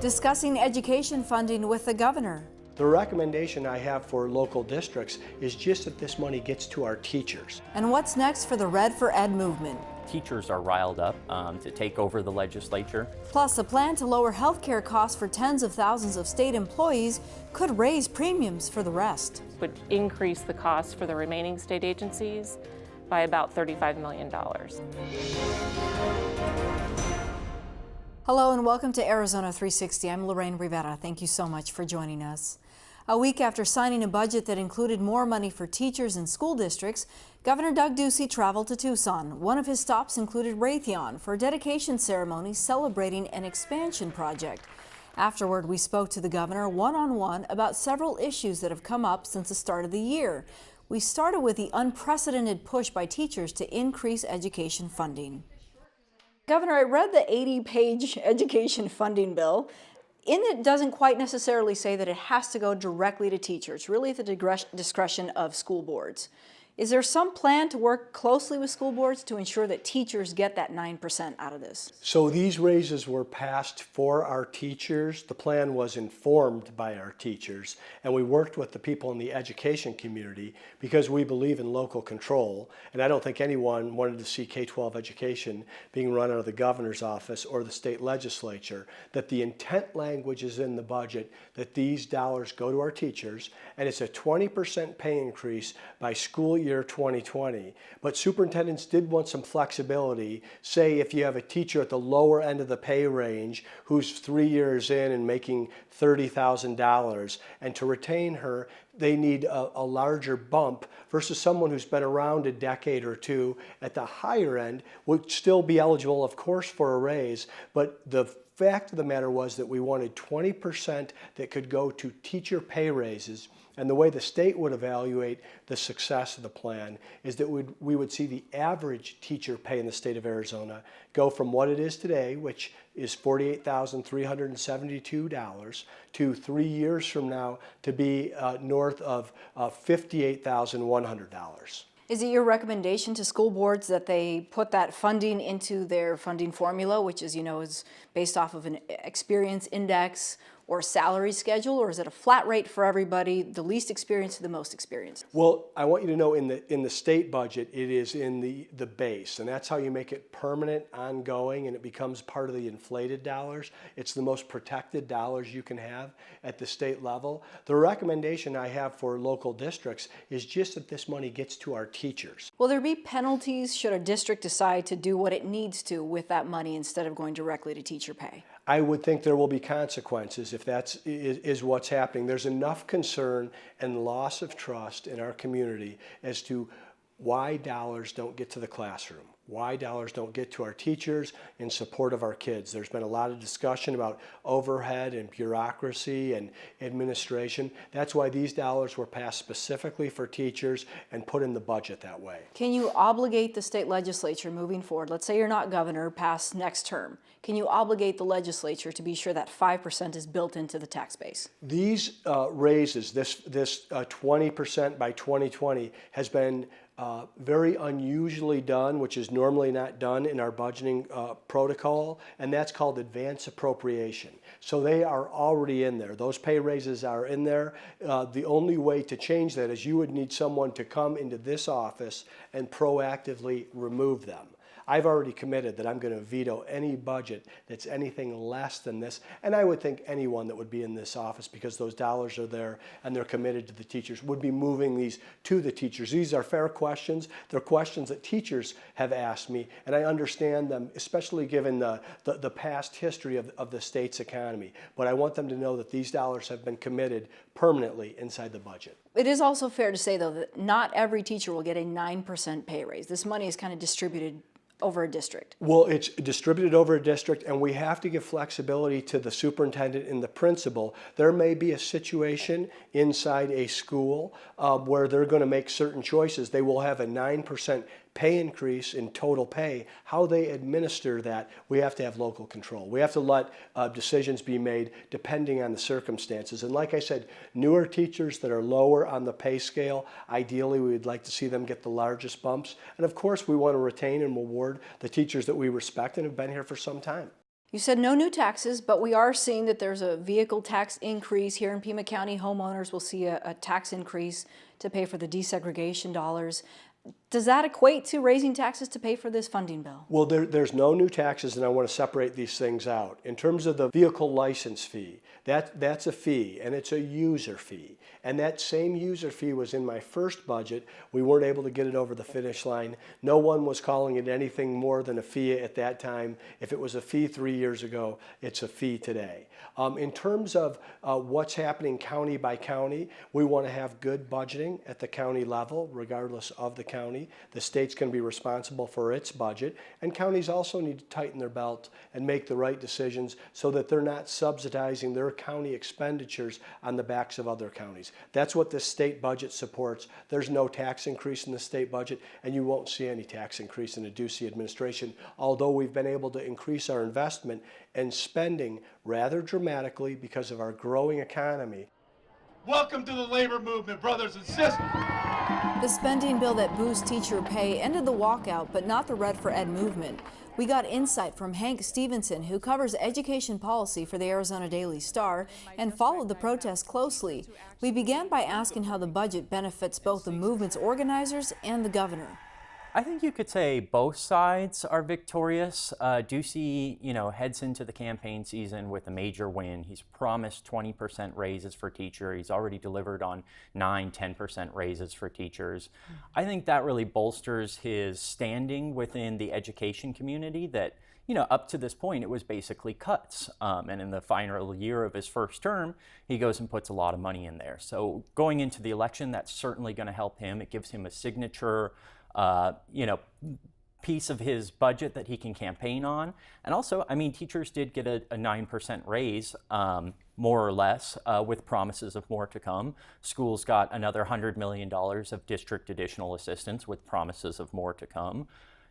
Discussing education funding with the governor. The recommendation I have for local districts is just that this money gets to our teachers. And what's next for the Red for Ed movement? Teachers are riled up to take over the legislature. Plus, a plan to lower health care costs for tens of thousands of state employees could raise premiums for the rest. Would increase the cost for the remaining state agencies by about $35 million. Hello and welcome to Arizona 360. I'm Lorraine Rivera. Thank you so much for joining us. A week after signing a budget that included more money for teachers and school districts, Governor Doug Ducey traveled to Tucson. One of his stops included Raytheon for a dedication ceremony celebrating an expansion project. Afterward, we spoke to the governor one-on-one about several issues that have come up since the start of the year. We started with the unprecedented push by teachers to increase education funding. Governor, I read the 80-page education funding bill. In it doesn't quite necessarily say that it has to go directly to teachers. It's really at the discretion of school boards. Is there some plan to work closely with school boards to ensure that teachers get that 9% out of this? So these raises were passed for our teachers. The plan was informed by our teachers, and we worked with the people in the education community because we believe in local control. And I don't think anyone wanted to see K-12 education being run out of the governor's office or the state legislature. That the intent language is in the budget, that these dollars go to our teachers, and it's a 20% pay increase by school year 2020. But superintendents did want some flexibility. Say if you have a teacher at the lower end of the pay range who's 3 years in and making $30,000, and to retain her, they need a larger bump versus someone who's been around a decade or two at the higher end would still be eligible, of course, for a raise. But the fact of the matter was that we wanted 20% that could go to teacher pay raises. And the way the state would evaluate the success of the plan is that we would see the average teacher pay in the state of Arizona go from what it is today, which is $48,372, to 3 years from now to be north of $58,100. Is it your recommendation to school boards that they put that funding into their funding formula, which is, is based off of an experience index or salary schedule, or is it a flat rate for everybody, the least experienced to the most experienced? Well, I want you to know in the state budget, it is in the base, and that's how you make it permanent, ongoing, and it becomes part of the inflated dollars. It's the most protected dollars you can have at the state level. The recommendation I have for local districts is just that this money gets to our teachers. Will there be penalties should a district decide to do what it needs to with that money instead of going directly to teacher pay? I would think there will be consequences if that is what's happening. There's enough concern and loss of trust in our community as to why dollars don't get to the classroom, why dollars don't get to our teachers in support of our kids. There's been a lot of discussion about overhead and bureaucracy and administration. That's why these dollars were passed specifically for teachers and put in the budget that way. Can you obligate the state legislature moving forward? Let's say you're not governor past next term. Can you obligate the legislature to be sure that 5% is built into the tax base? These raises, this 20% by 2020 has been very unusually done, which is normally not done in our budgeting protocol, and that's called advance appropriation. So they are already in there. Those pay raises are in there. The only way to change that is you would need someone to come into this office and proactively remove them. I've already committed that I'm going to veto any budget that's anything less than this, and I would think anyone that would be in this office, because those dollars are there and they're committed to the teachers, would be moving these to the teachers. These are fair questions. They're questions that teachers have asked me, and I understand them, especially given the past history of the state's economy. But I want them to know that these dollars have been committed permanently inside the budget. It is also fair to say, though, that not every teacher will get a 9% pay raise. This money is kind of distributed over a district. Well, it's distributed over a district, and we have to give flexibility to the superintendent and the principal. There may be a situation inside a school where they're going to make certain choices. They will have a 9% pay increase in total pay. How they administer that, we have to have local control. We have to let decisions be made depending on the circumstances. And like I said, newer teachers that are lower on the pay scale, ideally we would like to see them get the largest bumps. And of course we want to retain and reward the teachers that we respect and have been here for some time. You said no new taxes, but we are seeing that there's a vehicle tax increase here in Pima County. Homeowners will see a tax increase to pay for the desegregation dollars. Does that equate to raising taxes to pay for this funding bill? Well, there's no new taxes, and I want to separate these things out. In terms of the vehicle license fee, that's a fee, and it's a user fee. And that same user fee was in my first budget. We weren't able to get it over the finish line. No one was calling it anything more than a fee at that time. If it was a fee 3 years ago, it's a fee today. In terms of what's happening county by county, we want to have good budgeting at the county level, regardless of the county. The state's going to be responsible for its budget, and counties also need to tighten their belt and make the right decisions so that they're not subsidizing their county expenditures on the backs of other counties. That's what the state budget supports. There's no tax increase in the state budget, and you won't see any tax increase in the Ducey administration, although we've been able to increase our investment and spending rather dramatically because of our growing economy. Welcome to the labor movement, brothers and sisters. The spending bill that boosts teacher pay ended the walkout, but not the Red for Ed movement. We got insight from Hank Stevenson, who covers education policy for the Arizona Daily Star and followed the protest closely. We began by asking how the budget benefits both the movement's organizers and the governor. I think you could say both sides are victorious. Ducey, heads into the campaign season with a major win. He's promised 20% raises for teachers. He's already delivered on 10% raises for teachers. I think that really bolsters his standing within the education community that, up to this point, it was basically cuts. And in the final year of his first term, he goes and puts a lot of money in there. So going into the election, that's certainly going to help him. It gives him a signature piece of his budget that he can campaign on. And also, teachers did get a 9% raise, more or less, with promises of more to come. Schools got another $100 million of district additional assistance with promises of more to come.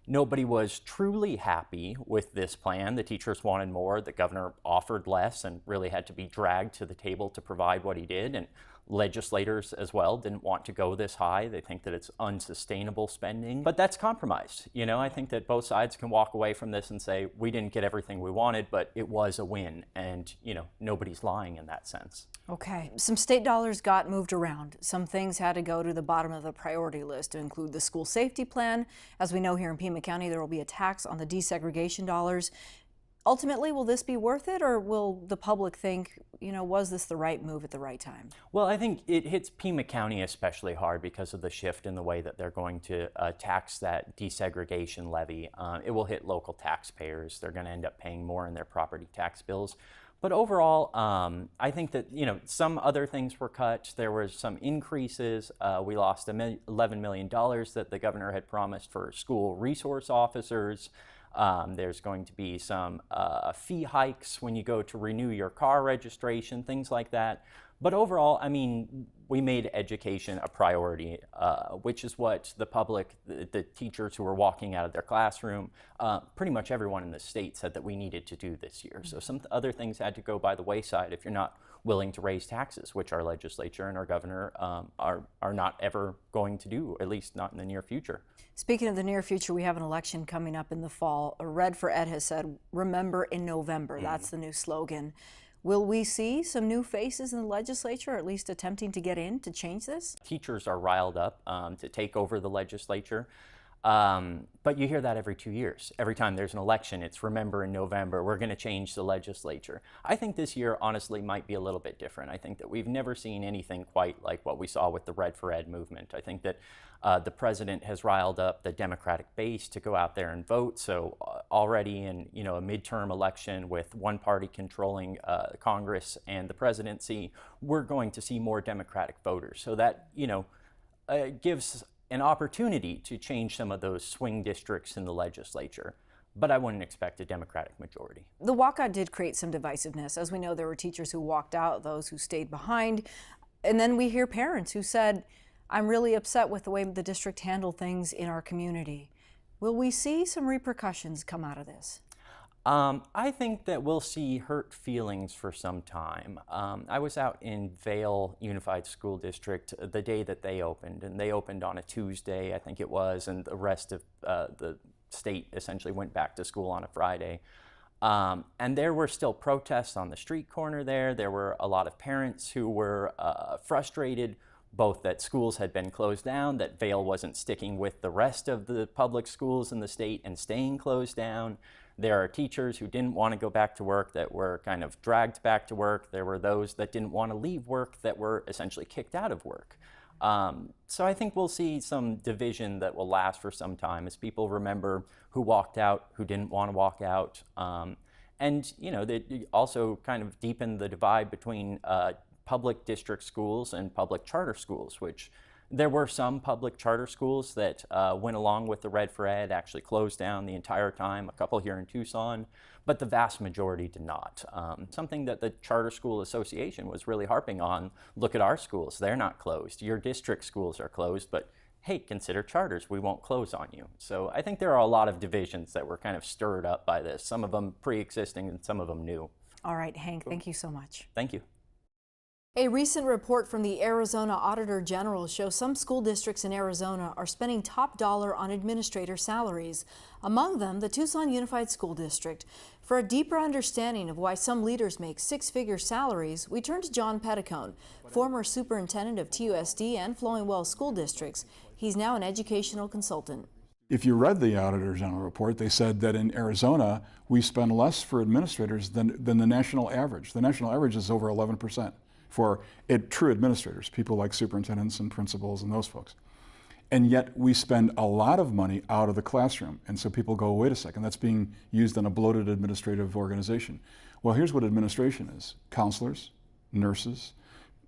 Nobody was truly happy with this plan. The teachers wanted more. The governor offered less and really had to be dragged to the table to provide what he did. And legislators as well didn't want to go this high. They think that it's unsustainable spending, but that's compromised. I think that both sides can walk away from this and say, we didn't get everything we wanted, but it was a win. And, nobody's lying in that sense. Okay, some state dollars got moved around. Some things had to go to the bottom of the priority list to include the school safety plan. As we know here in Pima County, there will be a tax on the desegregation dollars. Ultimately, will this be worth it, or will the public think, was this the right move at the right time? Well, I think it hits Pima County especially hard because of the shift in the way that they're going to tax that desegregation levy. It will hit local taxpayers. They're going to end up paying more in their property tax bills. But overall, I think that, some other things were cut. There were some increases. We lost $11 million that the governor had promised for school resource officers. There's going to be some fee hikes when you go to renew your car registration, things like that. But overall, we made education a priority, which is what the public, the teachers who were walking out of their classroom, pretty much everyone in the state said that we needed to do this year. So some other things had to go by the wayside if you're not willing to raise taxes, which our legislature and our governor are not ever going to do, at least not in the near future. Speaking of the near future, we have an election coming up in the fall. Red for Ed has said, remember in November. That's the new slogan. Will we see some new faces in the legislature, or at least attempting to get in to change this? Teachers are riled up to take over the legislature. But you hear that every 2 years. Every time there's an election, it's remember in November, we're going to change the legislature. I think this year, honestly, might be a little bit different. I think that we've never seen anything quite like what we saw with the Red for Ed movement. I think that the president has riled up the Democratic base to go out there and vote. So already in a midterm election with one party controlling Congress and the presidency, we're going to see more Democratic voters. So that gives an opportunity to change some of those swing districts in the legislature, but I wouldn't expect a Democratic majority. The walkout did create some divisiveness. As we know, there were teachers who walked out, those who stayed behind, and then we hear parents who said, I'm really upset with the way the district handled things in our community. Will we see some repercussions come out of this? I think that we'll see hurt feelings for some time. I was out in Vail Unified School District the day that they opened, and they opened on a Tuesday, I think it was, and the rest of the state essentially went back to school on a Friday. And there were still protests on the street corner there. There were a lot of parents who were frustrated, both that schools had been closed down, that Vail wasn't sticking with the rest of the public schools in the state and staying closed down. There are teachers who didn't want to go back to work that were kind of dragged back to work. There were those that didn't want to leave work that were essentially kicked out of work. So I think we'll see some division that will last for some time as people remember who walked out, who didn't want to walk out. And, you know, they also kind of deepen the divide between public district schools and public charter schools, which there were some public charter schools that went along with the Red for Ed, actually closed down the entire time, a couple here in Tucson, but the vast majority did not. Something that the Charter School Association was really harping on, look at our schools, they're not closed. Your district schools are closed, but hey, consider charters, we won't close on you. So I think there are a lot of divisions that were kind of stirred up by this, some of them pre-existing and some of them new. All right, Hank, thank you so much. Thank you. A recent report from the Arizona Auditor General shows some school districts in Arizona are spending top dollar on administrator salaries, among them the Tucson Unified School District. For a deeper understanding of why some leaders make six-figure salaries, we turn to John Petticone, former superintendent of TUSD and Flowing Wells School Districts. He's now an educational consultant. If you read the Auditor General report, they said that in Arizona, we spend less for administrators than the national average. The national average is over 11%. For true administrators, people like superintendents and principals and those folks. And yet we spend a lot of money out of the classroom. And so people go, wait a second, that's being used in a bloated administrative organization. Well, here's what administration is. Counselors, nurses,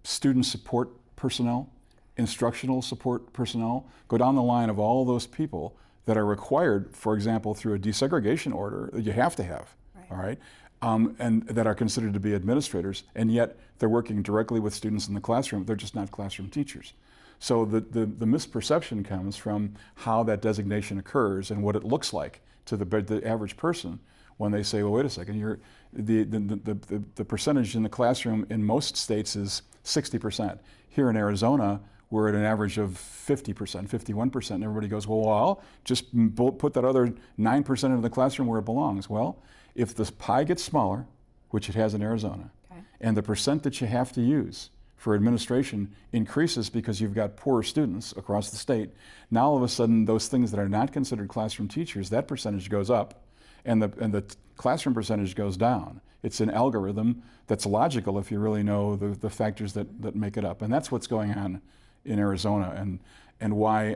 student support personnel, instructional support personnel. Go down the line of all those people that are required, for example, through a desegregation order that you have to have, all right? And that are considered to be administrators, and yet they're working directly with students in the classroom. They're just not classroom teachers. So the misperception comes from how that designation occurs and what it looks like to the average person when they say, well, wait a second, the percentage in the classroom in most states is 60%. Here in Arizona, we're at an average of 50%, 51%, and everybody goes, well, I'll just put that other 9% into the classroom where it belongs. Well, if the pie gets smaller, which it has in Arizona, okay, and the percent that you have to use for administration increases because you've got poorer students across the state, now all of a sudden those things that are not considered classroom teachers, that percentage goes up and the classroom percentage goes down. It's an algorithm that's logical if you really know the factors that make it up. And that's what's going on in Arizona and why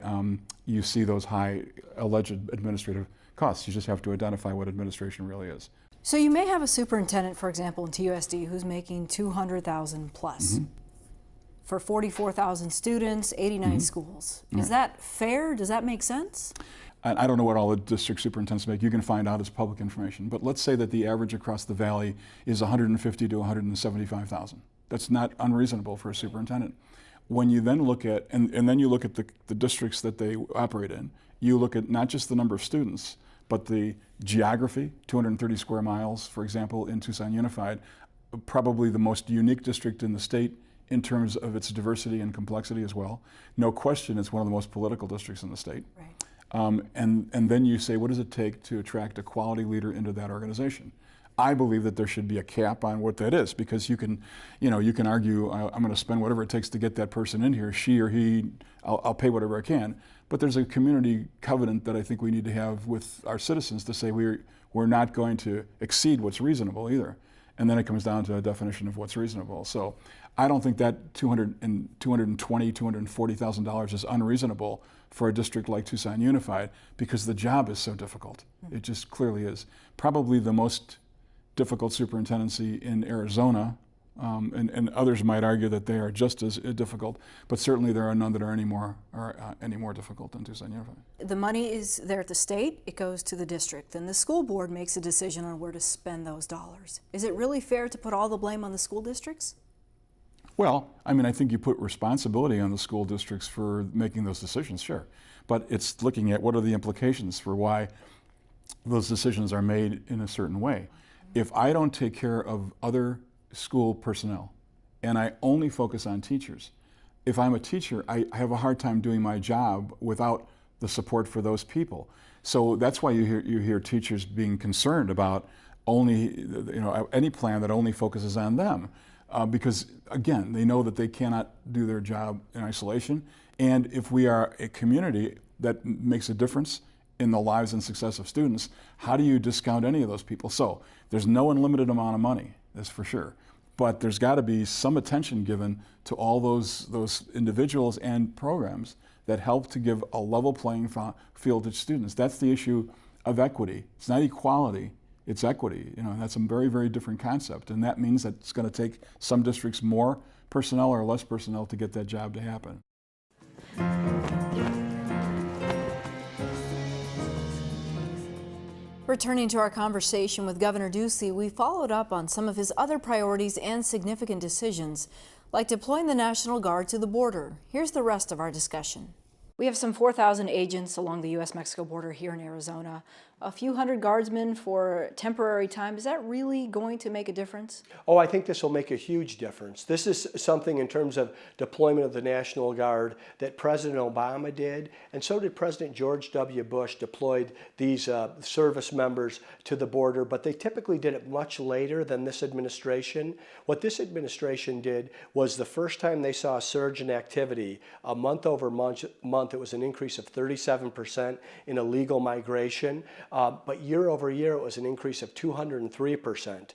you see those high alleged administrative costs. You just have to identify what administration really is. So you may have a superintendent, for example, in TUSD who's making $200,000 plus for 44,000 students, 89 schools. Is that fair? Does that make sense? I don't know what all the district superintendents make. You can find out as public information. But let's say that the average across the valley is 150 to 175,000. That's not unreasonable for a superintendent. When you then look at, and then you look at the districts that they operate in, you look at not just the number of students, but the geography, 230 square miles, for example, in Tucson Unified, probably the most unique district in the state in terms of its diversity and complexity as well. No question, it's one of the most political districts in the state. Right. And then you say, what does it take to attract a quality leader into that organization? I believe that there should be a cap on what that is, because you can argue, I'm going to spend whatever it takes to get that person in here, she or he, I'll pay whatever I can. But there's a community covenant that I think we need to have with our citizens to say we're not going to exceed what's reasonable either. And then it comes down to a definition of what's reasonable. So I don't think that $220,000, $240,000 is unreasonable for a district like Tucson Unified, because the job is so difficult. It just clearly is. Probably the most difficult superintendency in Arizona, and others might argue that they are just as difficult, but certainly there are none that are any more difficult than Tucson Unified. The money is there at the state, it goes to the district, then the school board makes a decision on where to spend those dollars. Is it really fair to put all the blame on the school districts? Well, I mean, I think you put responsibility on the school districts for making those decisions, sure. But it's looking at what are the implications for why those decisions are made in a certain way. If I don't take care of other school personnel and I only focus on teachers, if I'm a teacher, I have a hard time doing my job without the support for those people. So that's why you hear teachers being concerned about only, any plan that only focuses on them. Because again, they know that they cannot do their job in isolation. And if we are a community that makes a difference in the lives and success of students, how do you discount any of those people? So there's no unlimited amount of money, that's for sure. But there's got to be some attention given to all those individuals and programs that help to give a level playing field to students. That's the issue of equity. It's not equality. It's equity. That's a very, very different concept, and that means that it's going to take some districts more personnel or less personnel to get that job to happen. Returning to our conversation with Governor Ducey, we followed up on some of his other priorities and significant decisions, like deploying the National Guard to the border. Here's the rest of our discussion. We have some 4,000 agents along the U.S.-Mexico border here in Arizona. A few hundred guardsmen for temporary time. Is that really going to make a difference? Oh, I think this will make a huge difference. This is something in terms of deployment of the National Guard that President Obama did, and so did President George W. Bush deployed these service members to the border, but they typically did it much later than this administration. What this administration did was the first time they saw a surge in activity, month over month, it was an increase of 37% in illegal migration. But year over year, it was an increase of 203%.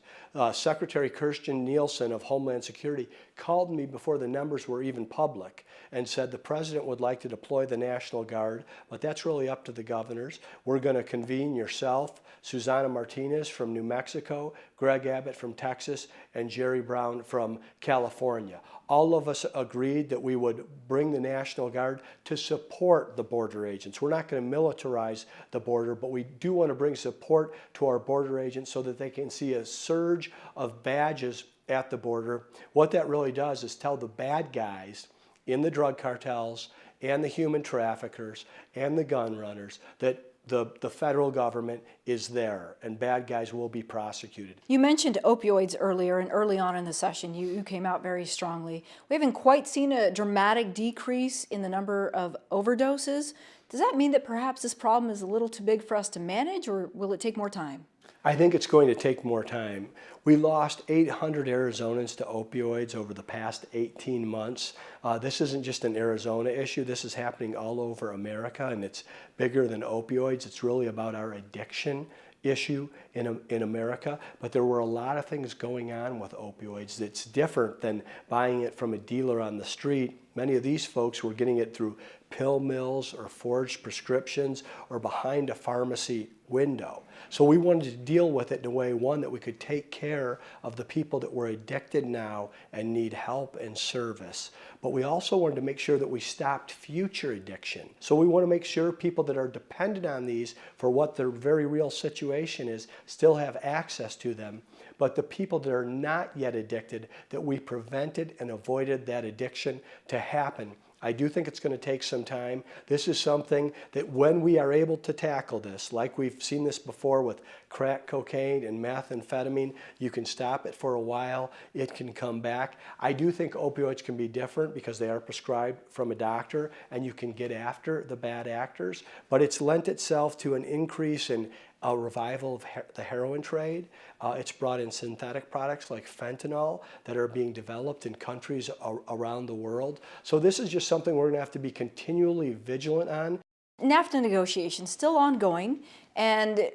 Secretary Kirstjen Nielsen of Homeland Security called me before the numbers were even public and said the president would like to deploy the National Guard, but that's really up to the governors. We're going to convene yourself, Susana Martinez from New Mexico, Greg Abbott from Texas, and Jerry Brown from California. All of us agreed that we would bring the National Guard to support the border agents. We're not going to militarize the border, but we do want to bring support to our border agents so that they can see a surge of badges at the border. What that really does is tell the bad guys in the drug cartels and the human traffickers and the gun runners that the federal government is there and bad guys will be prosecuted. You mentioned opioids earlier, and early on in the session you came out very strongly. We haven't quite seen a dramatic decrease in the number of overdoses. Does that mean that perhaps this problem is a little too big for us to manage, or will it take more time? I think it's going to take more time. We lost 800 Arizonans to opioids over the past 18 months. This isn't just an Arizona issue. This is happening all over America, and it's bigger than opioids. It's really about our addiction issue in America, but there were a lot of things going on with opioids that's different than buying it from a dealer on the street. Many of these folks were getting it through pill mills or forged prescriptions or behind a pharmacy window. So we wanted to deal with it in a way, one, that we could take care of the people that were addicted now and need help and service. But we also wanted to make sure that we stopped future addiction. So we want to make sure people that are dependent on these for what their very real situation is still have access to them. But the people that are not yet addicted, that we prevented and avoided that addiction to happen. I do think it's going to take some time. This is something that when we are able to tackle this, like we've seen this before with crack cocaine and methamphetamine, you can stop it for a while, it can come back. I do think opioids can be different because they are prescribed from a doctor and you can get after the bad actors, but it's lent itself to an increase in a revival of the heroin trade. It's brought in synthetic products like fentanyl that are being developed in countries around the world. So this is just something we're going to have to be continually vigilant on. NAFTA negotiations still ongoing, and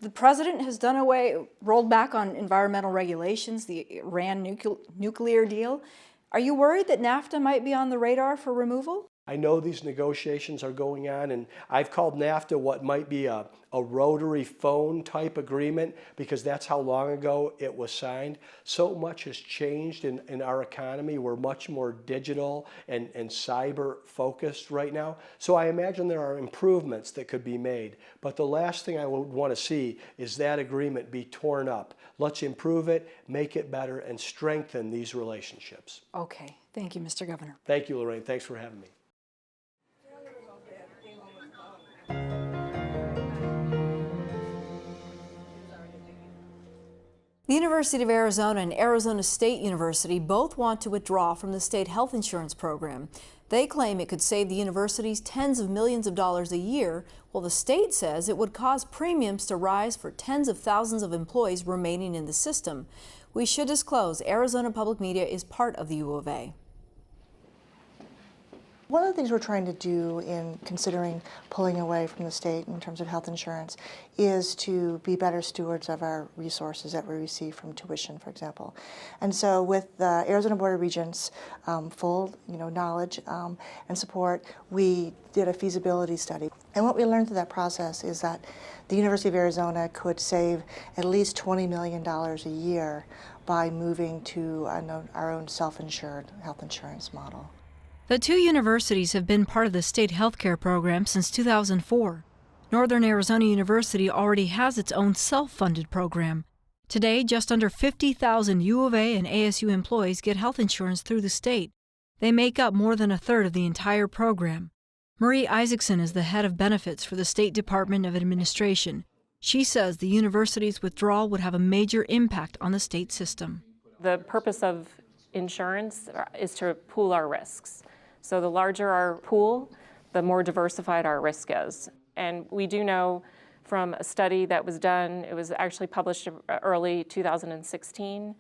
the president has rolled back on environmental regulations, the Iran nuclear deal. Are you worried that NAFTA might be on the radar for removal? I know these negotiations are going on, and I've called NAFTA what might be a rotary phone type agreement because that's how long ago it was signed. So much has changed in our economy. We're much more digital and cyber focused right now. So I imagine there are improvements that could be made. But the last thing I would want to see is that agreement be torn up. Let's improve it, make it better, and strengthen these relationships. Okay. Thank you, Mr. Governor. Thank you, Lorraine. Thanks for having me. The University of Arizona and Arizona State University both want to withdraw from the state health insurance program. They claim it could save the universities tens of millions of dollars a year, while the state says it would cause premiums to rise for tens of thousands of employees remaining in the system. We should disclose Arizona Public Media is part of the U of A. One of the things we're trying to do in considering pulling away from the state in terms of health insurance is to be better stewards of our resources that we receive from tuition, for example. And so with the Arizona Board of Regents' full knowledge and support, we did a feasibility study. And what we learned through that process is that the University of Arizona could save at least $20 million a year by moving to our own self-insured health insurance model. The two universities have been part of the state healthcare program since 2004. Northern Arizona University already has its own self-funded program. Today, just under 50,000 U of A and ASU employees get health insurance through the state. They make up more than a third of the entire program. Marie Isaacson is the head of benefits for the State Department of Administration. She says the university's withdrawal would have a major impact on the state system. The purpose of insurance is to pool our risks. So the larger our pool, the more diversified our risk is. And we do know from a study that was done, it was actually published early 2016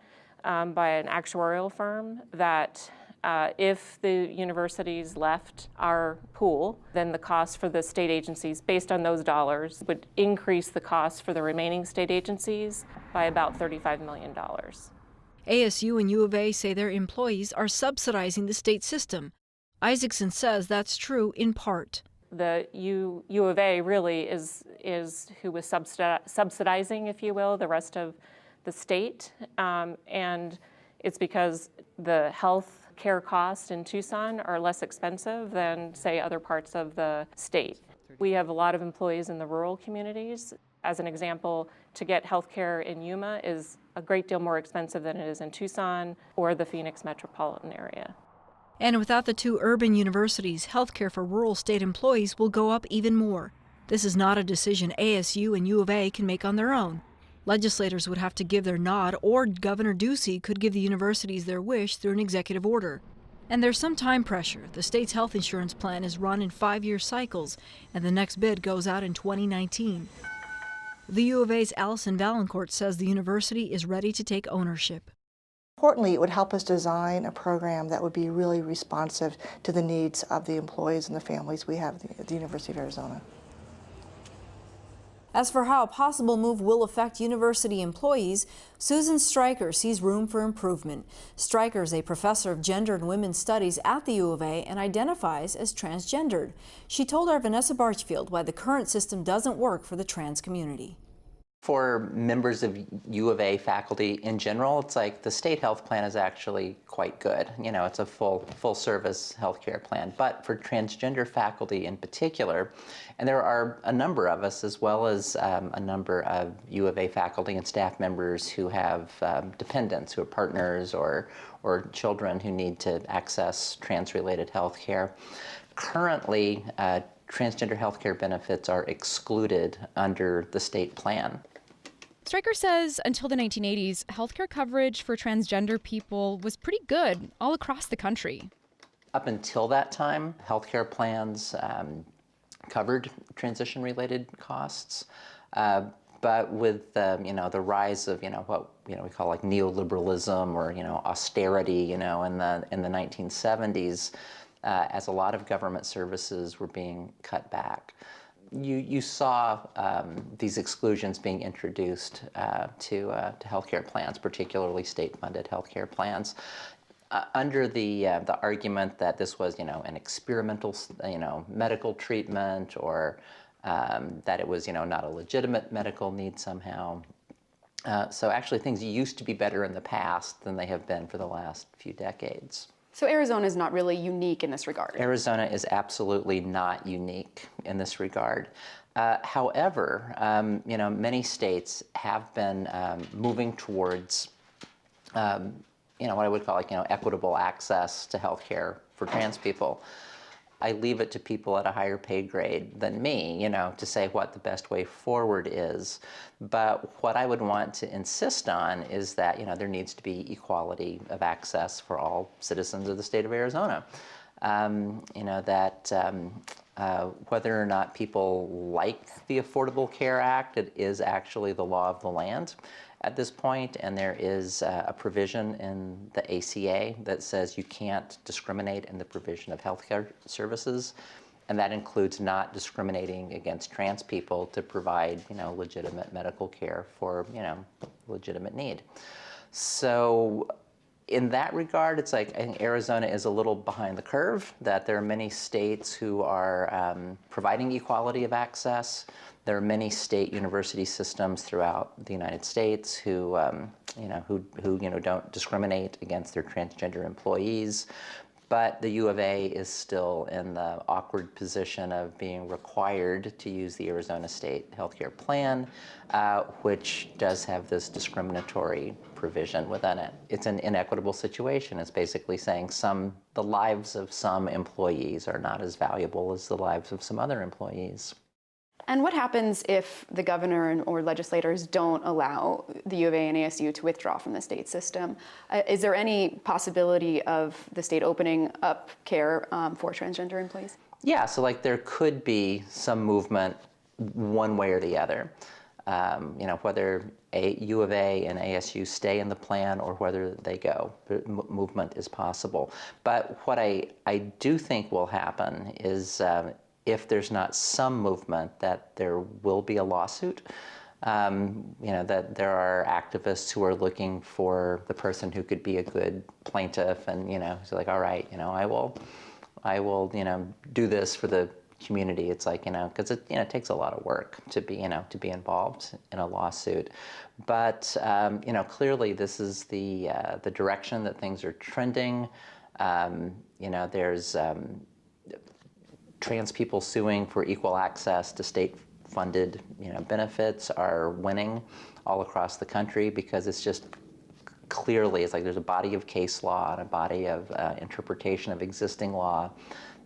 by an actuarial firm, that if the universities left our pool, then the cost for the state agencies based on those dollars would increase the cost for the remaining state agencies by about $35 million. ASU and U of A say their employees are subsidizing the state system. Isaacson says that's true in part. The U of A really is who was subsidizing, if you will, the rest of the state. And it's because the health care costs in Tucson are less expensive than, say, other parts of the state. We have a lot of employees in the rural communities. As an example, to get health care in Yuma is a great deal more expensive than it is in Tucson or the Phoenix metropolitan area. And without the two urban universities, healthcare for rural state employees will go up even more. This is not a decision ASU and U of A can make on their own. Legislators would have to give their nod, or Governor Ducey could give the universities their wish through an executive order. And there's some time pressure. The state's health insurance plan is run in 5-year cycles, and the next bid goes out in 2019. The U of A's Allison Valancourt says the university is ready to take ownership. Importantly, it would help us design a program that would be really responsive to the needs of the employees and the families we have at the University of Arizona. As for how a possible move will affect university employees, Susan Stryker sees room for improvement. Stryker is a professor of gender and women's studies at the U of A and identifies as transgendered. She told our Vanessa Barchfield why the current system doesn't work for the trans community. For members of U of A faculty in general, it's like the state health plan is actually quite good. You know, it's a full service healthcare plan. But for transgender faculty in particular, and there are a number of us, as well as a number of U of A faculty and staff members who have dependents, who are partners or children who need to access trans-related health care. Currently, transgender health care benefits are excluded under the state plan. Stryker says until the 1980s, healthcare coverage for transgender people was pretty good all across the country. Up until that time, healthcare plans covered transition-related costs, but with the rise of what we call like neoliberalism or austerity, in the 1970s, as a lot of government services were being cut back. You saw these exclusions being introduced to healthcare plans, particularly state-funded healthcare plans, under the argument that this was an experimental medical treatment, or that it was not a legitimate medical need somehow. So actually, things used to be better in the past than they have been for the last few decades. So Arizona is not really unique in this regard? Arizona is absolutely not unique in this regard. However, many states have been moving towards, what I would call equitable access to health care for trans people. I leave it to people at a higher pay grade than me, to say what the best way forward is. But what I would want to insist on is that, there needs to be equality of access for all citizens of the state of Arizona. whether or not people like the Affordable Care Act, it is actually the law of the land at this point, and there is a provision in the ACA that says you can't discriminate in the provision of healthcare services, and that includes not discriminating against trans people to provide, legitimate medical care for, legitimate need. So in that regard, it's like, I think Arizona is a little behind the curve, that there are many states who are providing equality of access. There are many state university systems throughout the United States who don't discriminate against their transgender employees. But the U of A is still in the awkward position of being required to use the Arizona State Healthcare Plan, which does have this discriminatory provision within it. It's an inequitable situation. It's basically saying the lives of some employees are not as valuable as the lives of some other employees. And what happens if the governor or legislators don't allow the U of A and ASU to withdraw from the state system? Is there any possibility of the state opening up care for transgender employees? Yeah, so there could be some movement one way or the other. Whether U of A and ASU stay in the plan or whether they go, movement is possible. But what I do think will happen is if there's not some movement, that there will be a lawsuit. That there are activists who are looking for the person who could be a good plaintiff, and so all right, I will do this for the community. It's because it takes a lot of work to be involved in a lawsuit. But clearly this is the direction that things are trending. There's trans people suing for equal access to state-funded benefits are winning all across the country, because it's just clearly, it's there's a body of case law and a body of interpretation of existing law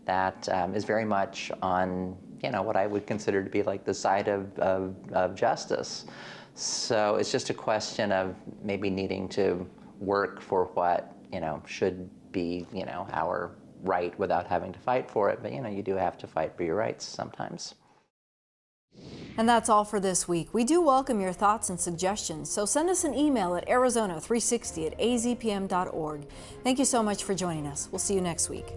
that is very much on what I would consider to be the side of justice. So it's just a question of maybe needing to work for what should be our right without having to fight for it. But you do have to fight for your rights sometimes. And that's all for this week. We do welcome your thoughts and suggestions, so send us an email at arizona360@azpm.org. Thank you so much for joining us. We'll see you next week.